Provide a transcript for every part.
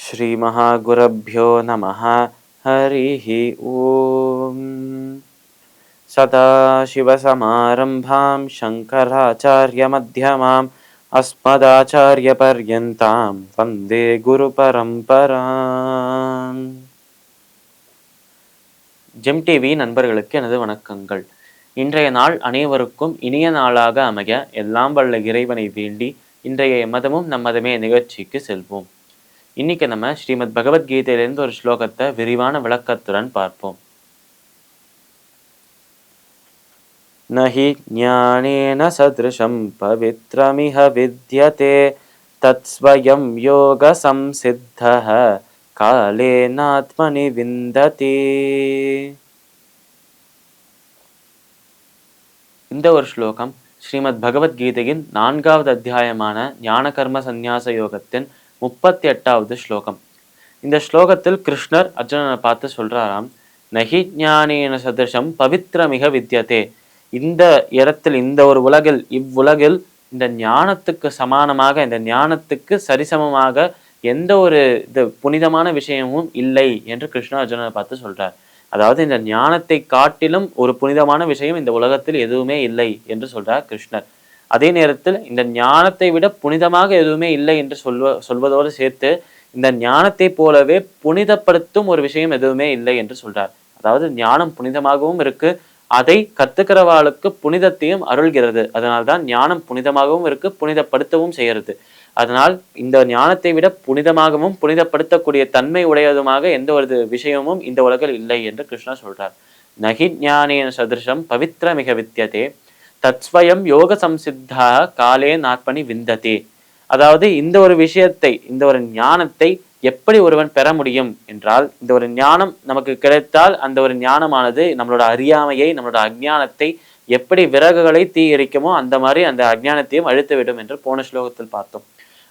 ஸ்ரீ மகாகுரப்யோ நமः. ஹரிஹி ஓம். சதாசிவசமாரம்பாம் சங்கராச்சார்யமத்யமாம் அஸ்மதாச்சார்யபர்யந்தாம் வந்தே குரு பரம்பராம். GeM TV நண்பர்களுக்கு எனது வணக்கங்கள். இன்றைய நாள் அனைவருக்கும் இனிய நாளாக அமைய எல்லாம் வல்ல இறைவனை வேண்டி இன்றைய மதமும் நம் மதமே நிகழ்ச்சிக்கு செல்வோம். இன்னைக்கு நம்ம ஸ்ரீமத் பகவத்கீதையிலிருந்து ஒரு ஸ்லோகத்தை விரிவான விளக்கத்துடன் பார்ப்போம். நஹி ஞானேன சத்ருஷம் பவித்ரமிஹ வித்யதே தத்ஸ்வயம் யோக சம்சித்தஹ காலேனாத்மனி விந்ததி. இந்த ஒரு ஸ்லோகம் ஸ்ரீமத் பகவத்கீதையின் 4வது அத்தியாயமான ஞான கர்ம சந்நியாச யோகத்தின் 38வது ஸ்லோகம். இந்த ஸ்லோகத்தில் கிருஷ்ணர் அர்ஜுனனை பார்த்து சொல்றாராம், நஹி ஞானேன சதிருஷம் பவித்ரமிக வித்யதே. இந்த இடத்தில், இந்த ஒரு உலகில், இவ்வுலகில் இந்த ஞானத்துக்கு சமானமாக, இந்த ஞானத்துக்கு சரிசமமாக எந்த ஒரு புனிதமான விஷயமும் இல்லை என்று கிருஷ்ணர் அர்ஜுனனை பார்த்து சொல்றார். அதாவது இந்த ஞானத்தை காட்டிலும் ஒரு புனிதமான விஷயம் இந்த உலகத்தில் எதுவுமே இல்லை என்று சொல்றார் கிருஷ்ணர். அதே நேரத்தில் இந்த ஞானத்தை விட புனிதமாக எதுவுமே இல்லை என்று சொல்வதோடு சேர்த்து இந்த ஞானத்தை போலவே புனிதப்படுத்தும் ஒரு விஷயம் எதுவுமே இல்லை என்று சொல்றார். அதாவது ஞானம் புனிதமாகவும் இருக்கு, அதை கத்துக்கிறவாளுக்கு புனிதத்தையும் அருள்கிறது. அதனால்தான் ஞானம் புனிதமாகவும் இருக்கு, புனிதப்படுத்தவும் செய்கிறது. அதனால் இந்த ஞானத்தை விட புனிதமாகவும் புனிதப்படுத்தக்கூடிய தன்மை உடையதுமாக எந்த ஒரு விஷயமும் இந்த உலகில் இல்லை என்று கிருஷ்ணர் சொல்றார். நகி ஞானேன சதிருஷம் பவித்ரமிக வித்யதே தத்ஸ்வயம் யோக சம்சித்தா காலே நாத்மனி விந்ததே. அதாவது இந்த ஒரு விஷயத்தை, இந்த ஒரு ஞானத்தை எப்படி ஒருவன் பெற முடியும் என்றால், இந்த ஒரு ஞானம் நமக்கு கிடைத்தால் அந்த ஒரு ஞானமானது நம்மளோட அறியாமையை, நம்மளோட அஜ்ஞானத்தை எப்படி விறகுகளை தீ எரிக்குமோ அந்த மாதிரி அந்த அஜ்ஞானத்தையும் அழித்துவிடும் என்று போன ஸ்லோகத்தில் பார்த்தோம்.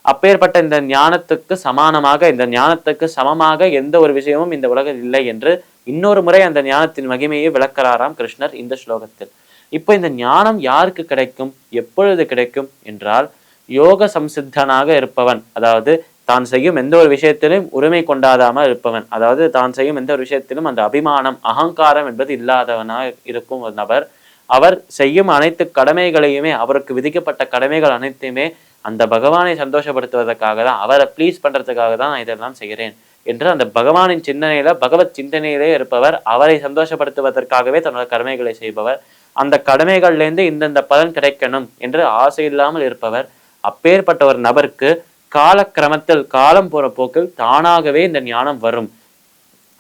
அப்பேற்பட்ட இந்த ஞானத்துக்கு சமானமாக, இந்த ஞானத்துக்கு சமமாக எந்த ஒரு விஷயமும் இந்த உலகில் இல்லை என்று இன்னொரு முறை அந்த ஞானத்தின் மகிமையை விளக்கிறாராம் கிருஷ்ணர் இந்த ஸ்லோகத்தில். இப்போ இந்த ஞானம் யாருக்கு கிடைக்கும், எப்பொழுது கிடைக்கும் என்றால், யோக சம்சித்தனாக இருப்பவன், அதாவது தான் செய்யும் எந்த ஒரு விஷயத்திலும் உரிமை கொண்டாடாமல் இருப்பவன், அதாவது தான் செய்யும் எந்த ஒரு விஷயத்திலும் அந்த அபிமானம், அகங்காரம் என்பது இல்லாதவனாக இருக்கும் ஒரு நபர். அவர் செய்யும் அனைத்து கடமைகளையுமே, அவருக்கு விதிக்கப்பட்ட கடமைகள் அனைத்தையுமே அந்த பகவானை சந்தோஷப்படுத்துவதற்காக தான், அவரை ப்ளீஸ் பண்றதுக்காக தான் நான் இதெல்லாம் செய்கிறேன் என்று அந்த பகவானின் சிந்தனையில, பகவத் சிந்தனையிலே இருப்பவர், அவரை சந்தோஷப்படுத்துவதற்காகவே தன்னோட கடமைகளை செய்பவர், அந்த கடமைகள்லேருந்து இந்தந்த பலன் கிடைக்கணும் என்று ஆசை இல்லாமல் இருப்பவர். அப்பேற்பட்ட ஒரு நபருக்கு காலக்கிரமத்தில், காலம் போற போக்கில் தானாகவே இந்த ஞானம் வரும்.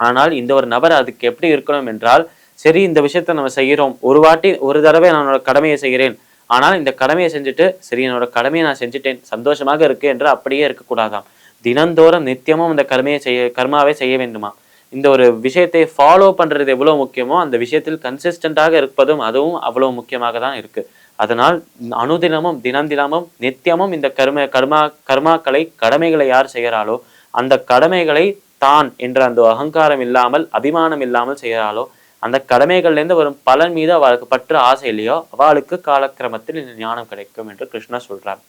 ஆனால் இந்த ஒரு நபர் அதுக்கு எப்படி இருக்கணும் என்றால், சரி இந்த விஷயத்த நம்ம செய்கிறோம், ஒரு தடவை நான் என்னோட கடமையை செய்கிறேன், ஆனால் இந்த கடமையை செஞ்சுட்டு சரி என்னோட கடமையை நான் செஞ்சுட்டேன், சந்தோஷமாக இருக்கு என்று அப்படியே இருக்கக்கூடாதாம். தினந்தோறும் நித்தியமும் இந்த கர்மாவை செய்ய வேண்டுமா. இந்த ஒரு விஷயத்தை ஃபாலோ பண்றது எவ்வளவு முக்கியமோ அந்த விஷயத்தில் கன்சிஸ்டண்டாக இருப்பதும் அதுவும் அவ்வளவு முக்கியமாக தான் இருக்கு. அதனால் அனுதினமும், தினமும், நித்தியமும் இந்த கர்மாக்களை, கடமைகளை யார் செய்கிறாளோ, அந்த கடமைகளை தான் என்ற அந்த அகங்காரம் இல்லாமல், அபிமானம் இல்லாமல் செய்கிறாளோ, அந்த கடமைகள்லேருந்து வரும் பலன் மீது அவளுக்கு பற்று ஆசை இல்லையோ, அவளுக்கு காலக்கிரமத்தில் இந்த ஞானம் கிடைக்கும் என்று கிருஷ்ணர் சொல்றார்.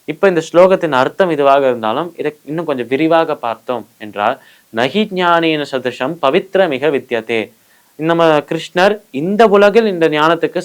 இப்ப இந்த ஸ்லோகத்தின் அர்த்தம் இதுவாக இருந்தாலும் இதை இன்னும் கொஞ்சம் விரிவாக பார்த்தோம் என்றால், நஹி ஞானேன சதிருஷம் பவித்ரமிக வித்யதே. நம்ம கிருஷ்ணர் இந்த உலகில் இந்த ஞானத்துக்கு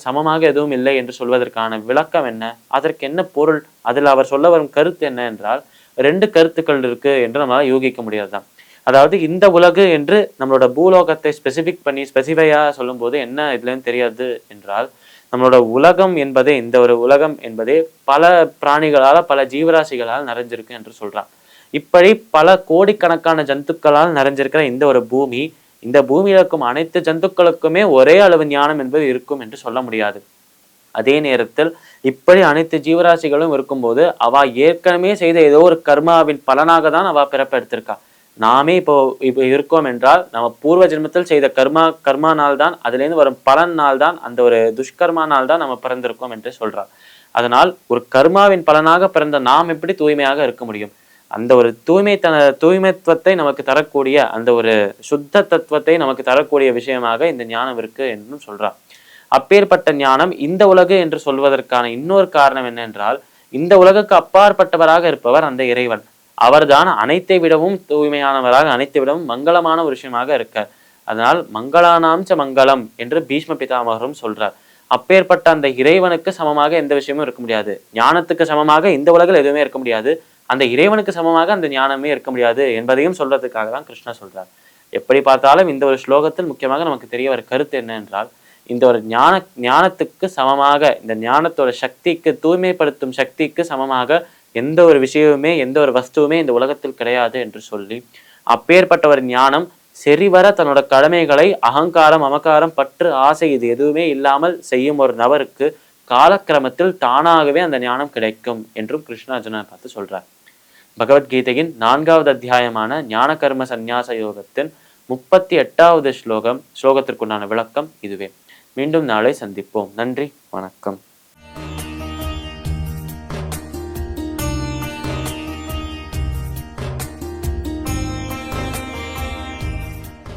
சமமாக எதுவும் இல்லை என்று சொல்வதற்கான விளக்கம் என்ன, அதற்கு என்ன பொருள், அதில் அவர் சொல்ல வரும் கருத்து என்ன என்றால், 2 கருத்துக்கள் இருக்கு என்று நம்மளால யூகிக்க முடியாதுதான். அதாவது இந்த உலகு என்று நம்மளோட பூலோகத்தை ஸ்பெசிஃபையா சொல்லும் போது என்ன இதுலன்னு தெரியாது என்றால், நம்மளோட உலகம் என்பதே, இந்த ஒரு உலகம் என்பதே பல பிராணிகளால, பல ஜீவராசிகளால் நிறைஞ்சிருக்கு என்று சொல்றான். இப்படி பல கோடிக்கணக்கான ஜந்துக்களால் நிறைஞ்சிருக்கிற இந்த ஒரு பூமி, இந்த பூமியில் இருக்கும் அனைத்து ஜந்துக்களுக்குமே ஒரே அளவு ஞானம் என்பது இருக்கும் என்று சொல்ல முடியாது. அதே நேரத்தில் இப்படி அனைத்து ஜீவராசிகளும் இருக்கும்போது அவ ஏற்கனவே செய்த ஏதோ ஒரு கர்மாவின் பலனாக தான் அவ பிறப்பெடுத்திருக்கா. நாமே இப்போ இருக்கோம் என்றால் நம்ம பூர்வ ஜென்மத்தில் செய்த கர்மானால் தான், அதுலேருந்து வரும் பலனால் தான், அந்த ஒரு துஷ்கர்மானால் தான் நம்ம பிறந்திருக்கோம் என்று சொல்றார். அதனால் ஒரு கர்மாவின் பலனாக பிறந்த நாம் எப்படி தூய்மையாக இருக்க முடியும்? அந்த ஒரு தூய்மைத்துவத்தை நமக்கு தரக்கூடிய, அந்த ஒரு சுத்த தத்துவத்தை நமக்கு தரக்கூடிய விஷயமாக இந்த ஞானம் இருக்கு என்றும் சொல்றார். அப்பேற்பட்ட ஞானம் இந்த உலகு என்று சொல்வதற்கான இன்னொரு காரணம் என்னென்றால், இந்த உலகுக்கு அப்பாற்பட்டவராக இருப்பவர் அந்த இறைவன். அவர்தான் அனைத்தை விடவும் தூய்மையானவராக, அனைத்தை விடவும் மங்களமான ஒரு விஷயமாக இருக்கார். அதனால் மங்களானாம்ச மங்களம் என்று பீஷ்ம பிதாமகரும் சொல்றார். அப்பேற்பட்ட அந்த இறைவனுக்கு சமமாக எந்த விஷயமும் இருக்க முடியாது. ஞானத்துக்கு சமமாக இந்த உலகில் எதுவுமே இருக்க முடியாது. அந்த இறைவனுக்கு சமமாக அந்த ஞானமே இருக்க முடியாது என்பதையும் சொல்றதுக்காக தான் கிருஷ்ணர் சொல்றார். எப்படி பார்த்தாலும் இந்த ஒரு ஸ்லோகத்தில் முக்கியமாக நமக்கு தெரிய வர கருத்து என்ன என்றால், இந்த ஒரு ஞானத்துக்கு சமமாக, இந்த ஞானத்தோட சக்திக்கு, தூய்மைப்படுத்தும் சக்திக்கு சமமாக எந்த ஒரு விஷயமுமே, எந்த ஒரு வஸ்துவுமே இந்த உலகத்தில் கிடையாது என்று சொல்லி, அப்பேற்பட்ட ஒரு ஞானம் சரிவர தன்னோட கடமைகளை அகங்காரம், மமக்காரம், பற்று, ஆசை இது எதுவுமே இல்லாமல் செய்யும் ஒரு நபருக்கு காலக்கிரமத்தில் தானாகவே அந்த ஞானம் கிடைக்கும் என்றும் கிருஷ்ண அர்ஜுனனை பார்த்து சொல்றார். பகவத்கீதையின் 4வது அத்தியாயமான ஞான கர்ம சந்நியாச யோகத்தின் 38வது ஸ்லோகத்திற்குண்டான விளக்கம் இதுவே. மீண்டும் நாளை சந்திப்போம். நன்றி, வணக்கம்.